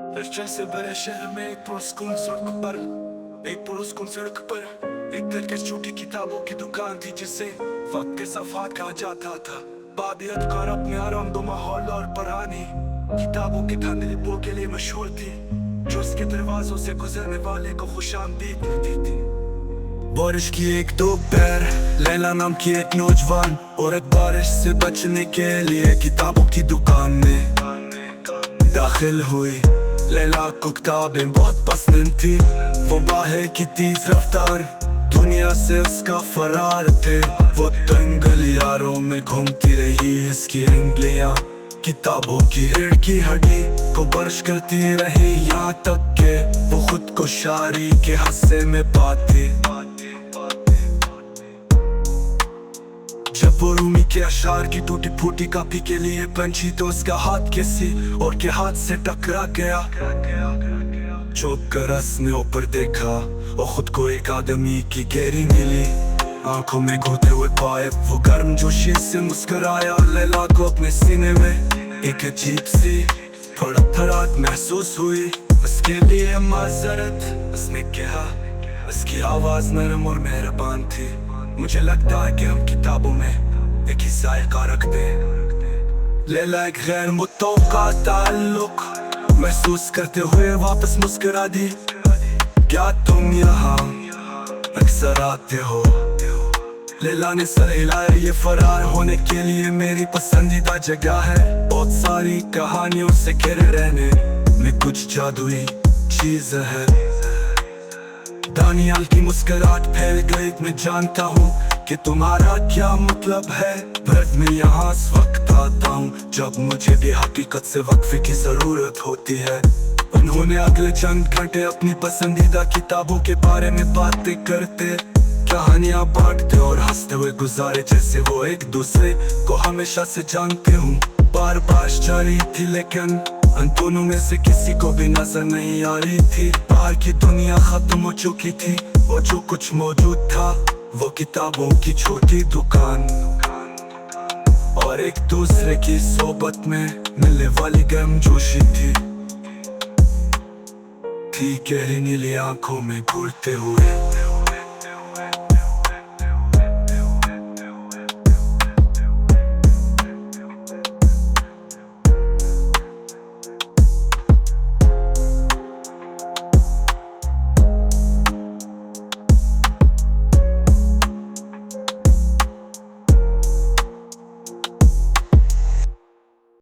फिर जैसे बड़े शहर में एक पुरस्कून सड़क पर एक दिलकश छोटी किताबों की दुकान थी जिसे वक्त के सफात कहा जाता था। बादियत कार अपने आराम दो माहौल और पुरानी किताबों के धंधे के लिए मशहूर थी, जो उसके दरवाजों से गुजरने वाले को खुशामदीद देती थी। बारिश की एक दोपहर लैला नाम की एक नौजवान औरत बारिश से बचने के लिए किताबों की दुकान में दाखिल हुई। लैला को किताबें बहुत पसंद थी, वो बाहर की तेज रफ्तार दुनिया से उसका फरार थे। वो तंग गलियारों में घूमती रही, इसकी उंगलियां किताबों की रीढ़ की हड्डी को बर्श करती रही, यहाँ तक के वो खुद को शायरी के हस्से में पाती। जब वो रूमी के अशार की टूटी फूटी कॉपी के लिए पंची तो उसका हाथ किसी और के हाथ से टकरा गया। चौंक कर उसने ऊपर देखा और खुद को एक आदमी की गहरी नीली आंखों में घोते हुए पाए। वो गर्म जोशी से मुस्कुराया और लैला को अपने सीने में एक अजीब सी धड़क महसूस हुई। उसके लिए माजरत उसने कहा, उसकी आवाज नरम और मेहरबान थी। मुझे लगता है कि हम किताबों में एक ही जायका रखते। लैला एक गैर मुतवक्का ताल्लुक महसूस करते हुए वापस मुस्कुरा दी। क्या तुम यहाँ अक्सर आते हो? लैला ने सर हिलाया, ये फरार होने के लिए मेरी पसंदीदा जगह है। बहुत सारी कहानियों से घिरे रहने में कुछ जादुई चीज है। दानियाल की मुस्कुराहट फैल गई। मैं जानता हूँ कि तुम्हारा क्या मतलब है, पर मैं यहाँ इस वक्त आता हूँ जब मुझे भी हकीकत से वक्फे की जरूरत होती है। उन्होंने अगले चंद घंटे अपनी पसंदीदा किताबों के बारे में बातें करते, कहानियाँ बांटते और हंसते हुए गुजारे जैसे वो एक दूसरे को हमेशा से जानते हूँ। बार बार जारी थी लेकिन उन दोनों में से किसी को भी नजर नहीं आ रही थी। बाहर की दुनिया खत्म हो चुकी थी और जो कुछ मौजूद था वो किताबों की छोटी दुकान और एक दूसरे की सोबत में मिलने वाली गर्मजोशी थी गहरी नीली आंखों में घूरते हुए।